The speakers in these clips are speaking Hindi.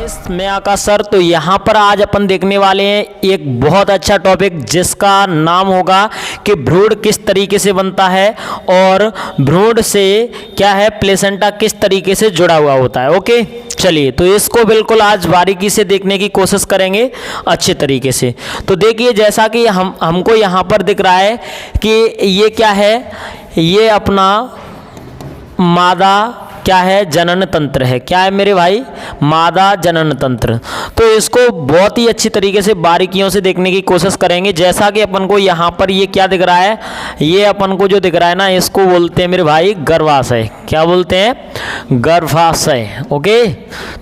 मैं आकाश सर। तो यहाँ पर आज अपन देखने वाले हैं एक बहुत अच्छा टॉपिक जिसका नाम होगा कि भ्रूण किस तरीके से बनता है और भ्रूण से क्या है प्लेसेंटा किस तरीके से जुड़ा हुआ होता है। ओके, चलिए तो इसको बिल्कुल आज बारीकी से देखने की कोशिश करेंगे अच्छे तरीके से। तो देखिए जैसा कि हमको यहाँ पर दिख रहा है कि ये क्या है, ये अपना मादा क्या है, जनन तंत्र है। क्या है मेरे भाई, मादा जनन तंत्र। तो इसको बहुत ही अच्छी तरीके से बारीकियों से देखने की कोशिश करेंगे। जैसा कि अपन को यहाँ पर ये क्या दिख रहा है, ये अपन को जो दिख रहा है ना, इसको बोलते हैं मेरे भाई गर्भाशय। क्या बोलते हैं, गर्भाशय। ओके,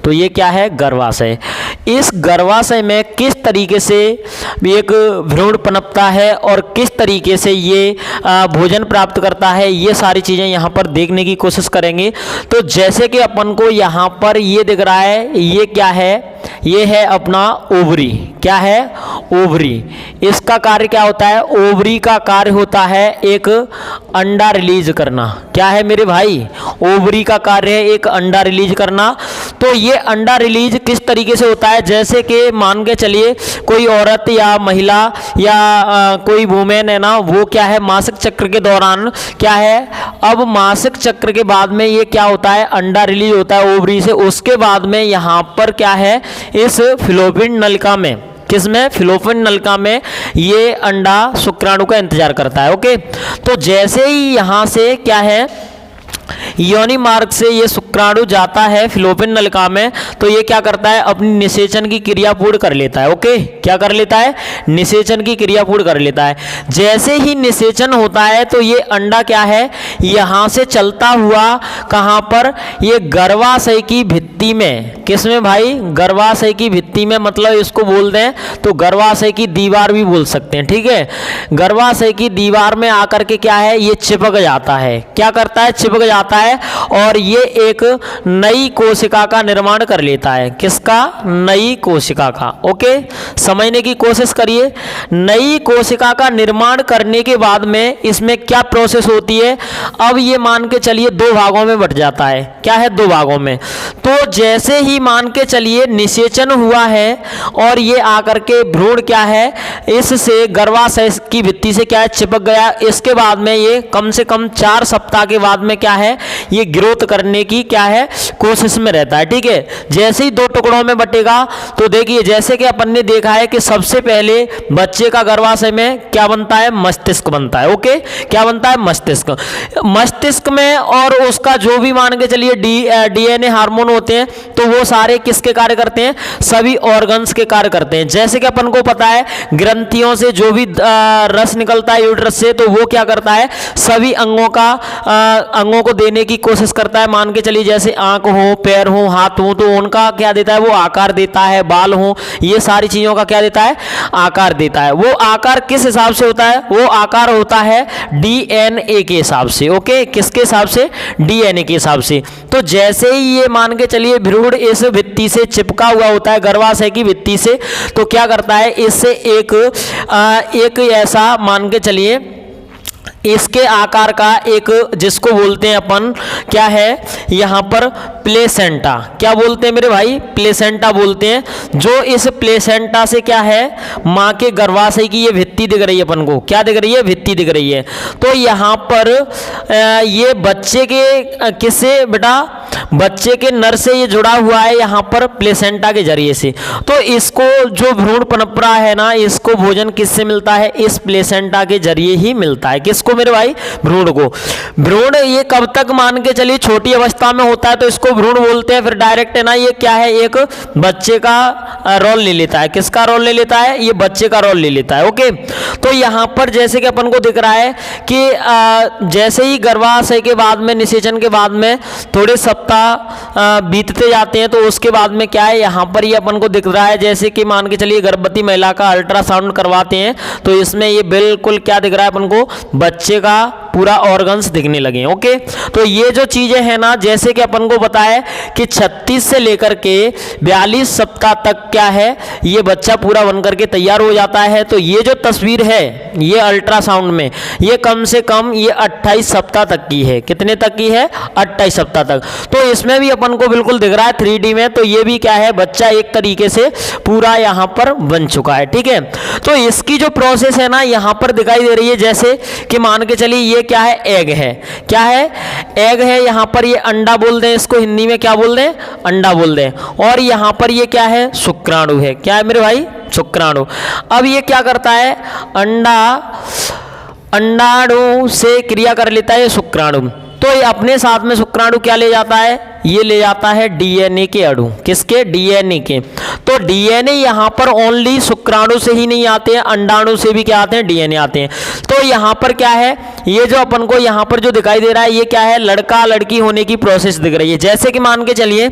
तो ये क्या है, गर्भाशय। इस गर्भाशय में किस तरीके से एक भ्रूण पनपता है और किस तरीके से ये भोजन प्राप्त करता है, ये सारी चीज़ें यहाँ पर देखने की कोशिश करेंगे। तो जैसे कि अपन को यहाँ पर ये दिख रहा है, ये क्या है, ये है अपना ओवरी। क्या है, ओवरी। इसका कार्य क्या होता है, ओवरी का कार्य होता है एक अंडा रिलीज करना। क्या है मेरे भाई, ओवरी का कार्य है एक अंडा रिलीज करना। तो ये अंडा रिलीज किस तरीके से होता है, जैसे कि मान के चलिए कोई औरत या महिला या कोई वुमेन है ना, वो क्या है मासिक चक्र के दौरान क्या है, अब मासिक चक्र के बाद में ये क्या होता है, अंडा रिलीज होता है ओवरी से। उसके बाद में यहाँ पर क्या है, इस फिलोपियन नलिका में, किसमें, फिलोपियन नलिका में ये अंडा शुक्राणु का इंतजार करता है। ओके, तो जैसे ही यहाँ से क्या है, योनि मार्ग से ये शुक्राणु जाता है फिलोपियन नलिका में, तो ये क्या करता है, अपनी निषेचन की क्रिया पूर्ण कर लेता है। ओके, क्या कर लेता है, निषेचन की क्रिया पूर्ण कर लेता है। जैसे ही निषेचन होता है तो ये अंडा क्या है, यहाँ से चलता हुआ कहाँ पर, ये गर्भाशय की भित्ति में, किसमें भाई, गर्भाशय की भित्ति में, मतलब इसको बोल दें तो गर्भाशय की दीवार भी बोल सकते हैं। ठीक है, गर्भाशय की दीवार में आकर के क्या है, ये चिपक जाता है। क्या करता है, चिपक जाता है और ये एक नई कोशिका का निर्माण कर लेता है। किसका, नई कोशिका का। ओके, समझने की कोशिश करिए। नई कोशिका का निर्माण करने के बाद में इसमें क्या प्रोसेस होती है, अब ये मान के चलिए दो भागों में बट जाता है। क्या है, दो भागों में। तो जैसे ही मान के चलिए निषेचन हुआ है और ये आकर के भ्रूण क्या है, इससे गर्भाशय की भित्ति से क्या है, चिपक गया। इसके बाद में ये कम से कम 4 सप्ताह के बाद में क्या है, ये ग्रोथ करने की क्या है, कोशिश में रहता है। ठीक है, जैसे ही दो टुकड़ों में बटेगा तो देखिए जैसे कि अपन ने देखा है कि सबसे पहले बच्चे का गर्भाशय में क्या बनता है, मस्तिष्क बनता है। ओके, क्या बनता है, मस्तिष्क। मस्तिष्क में और उसका जो भी मान के चलिए डीएनए हार्मोन होते हैं, तो वो सारे किसके कार्य करते हैं, सभी ऑर्गन्स के कार्य करते हैं। जैसे कि अपन को पता है ग्रंथियों से जो भी रस निकलता है यूट्रस से, तो वो क्या करता है, सभी अंगों को देने की कोशिश करता है। मान के चलिए जैसे आंख हो, पैर हो, हाथ हो, तो उनका क्या देता है, वो आकार देता है। बाल हो, ये सारी चीजों का क्या देता है, आकार देता है। वो आकार किस हिसाब से होता है, वो आकार होता है डीएनए के हिसाब से। ओके, किसके हिसाब से, डीएनए के हिसाब से। तो जैसे ही ये मान के चलिए भ्रूण इस भित्ति से चिपका हुआ होता है, गर्भाशय की भित्ति से, तो क्या करता है, इससे एक ऐसा मान के चलिए इसके आकार का एक, जिसको बोलते हैं अपन क्या है, यहाँ पर प्लेसेंटा। क्या बोलते हैं मेरे भाई, प्लेसेंटा बोलते हैं। जो इस प्लेसेंटा से क्या है, माँ के गर्भाशय की ये भित्ति दिख रही है अपन को, क्या दिख रही है, भित्ति दिख रही है। तो यहाँ पर ये बच्चे के किससे बेटा, बच्चे के नर से ये जुड़ा हुआ है यहाँ पर प्लेसेंटा के जरिए से। तो इसको जो भ्रूण पनप रहा है ना, इसको भोजन किससे मिलता है, इस प्लेसेंटा के जरिए ही मिलता है। किसको मेरे भाई, भ्रूण को। भ्रूण ये कब तक मान के चलिए छोटी अवस्था में होता है तो इसको भ्रूण बोलते हैं। फिर डायरेक्ट है ना, ये क्या है, एक बच्चे का रोल ले लेता है। किसका रोल ले लेता है, ये बच्चे का रोल ले लेता है। ओके, तो यहाँ पर जैसे कि अपन को दिख रहा है कि जैसे ही गर्भाशय के बाद में, निषेचन के बाद में थोड़े सप्ताह बीतते जाते हैं, तो उसके बाद में क्या है, यहाँ पर ये अपन को दिख रहा है जैसे कि मान के चलिए गर्भवती महिला का अल्ट्रासाउंड करवाते हैं, तो इसमें ये बिल्कुल क्या दिख रहा है अपन को, बच्चे का पूरा ऑर्गन्स दिखने लगे। ओके, तो ये जो चीजें हैं ना, जैसे कि अपन को पता है कि 36 से लेकर के 42 सप्ताह तक क्या है, ये बच्चा पूरा बनकर के तैयार हो जाता है। तो ये जो तस्वीर है, ये अल्ट्रासाउंड में, ये कम से कम ये 28 सप्ताह तक की है। कितने तक की है, 28 सप्ताह तक। तो इसमें भी अपन को बिल्कुल दिख रहा है 3D में, तो ये भी क्या है बच्चा एक तरीके से पूरा यहाँ पर बन चुका है। ठीक है, तो इसकी जो प्रोसेस है ना यहाँ पर दिखाई दे रही है, जैसे कि मान के चलिए ये क्या है, एग है। क्या है, एग है। यहाँ पर ये अंडा बोल दें, इसको हिंदी में क्या बोल दें, अंडा बोल दें। और यहाँ पर ये क्या है, शुक्राणु है। क्या है मेरे भाई, शुक्राणु। अब ये क्या करता है, अंडाणु से क्रिया कर लेता है शुक्राणु। तो ये अपने साथ में शुक्राणु क्या ले जाता है, ये ले जाता है डीएनए के अणु। किसके, डीएनए के। तो डीएनए यहाँ पर ओनली शुक्राणु से ही नहीं आते हैं, अंडाणु से भी क्या आते हैं, डीएनए आते हैं। तो यहाँ पर क्या है, ये जो अपन को यहाँ पर जो दिखाई दे रहा है ये क्या है, लड़का लड़की होने की प्रोसेस दिख रही है। जैसे कि मान के चलिए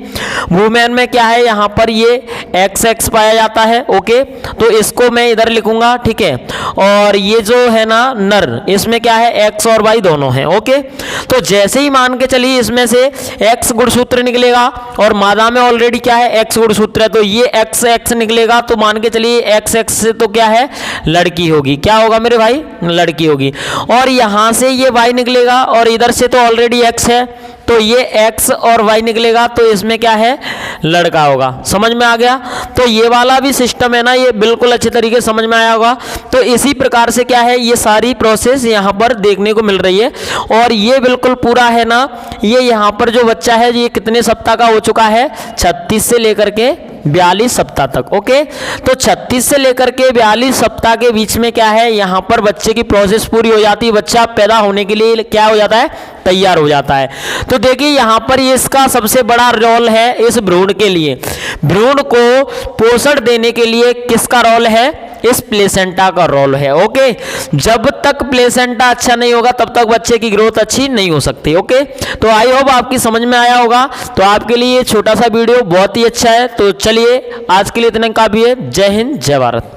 वुमेन में क्या है, यहाँ पर ये XX पाया जाता है। ओके, तो इसको मैं इधर लिखूंगा। ठीक है, और ये जो है ना नर, इसमें क्या है, X और Y दोनों हैं। ओके, तो जैसे ही मान के चलिए इसमें से X गुणसूत्र निकलेगा और मादा में ऑलरेडी क्या है, X गुणसूत्र है, तो ये XX निकलेगा। तो मान के चलिए XX से तो क्या है, लड़की होगी। क्या होगा मेरे भाई, लड़की होगी। और यहां से ये Y निकलेगा और इधर से तो ऑलरेडी X है, तो ये X और Y निकलेगा, तो इसमें क्या है, लड़का होगा। समझ में आ गया। तो ये वाला भी सिस्टम है ना, ये बिल्कुल अच्छे तरीके से समझ में आया होगा। तो इसी प्रकार से क्या है, ये सारी प्रोसेस यहाँ पर देखने को मिल रही है। और ये बिल्कुल पूरा है ना, ये यहाँ पर जो बच्चा है ये कितने सप्ताह का हो चुका है, 36 से लेकर के 42 सप्ताह तक। ओके, तो 36 से लेकर के 42 सप्ताह के बीच में क्या है, यहाँ पर बच्चे की प्रोसेस पूरी हो जाती है। बच्चा पैदा होने के लिए क्या हो जाता है, तैयार हो जाता है। तो देखिए यहाँ पर ये इसका सबसे बड़ा रोल है इस भ्रूण के लिए। भ्रूण को पोषण देने के लिए किसका रोल है, इस प्लेसेंटा का रोल है। ओके, जब तक प्लेसेंटा अच्छा नहीं होगा तब तक बच्चे की ग्रोथ अच्छी नहीं हो सकती। ओके, तो आई होप आपकी समझ में आया होगा। तो आपके लिए ये छोटा सा वीडियो बहुत ही अच्छा है। तो चलिए आज के लिए इतना काफी है। जय हिंद, जय भारत।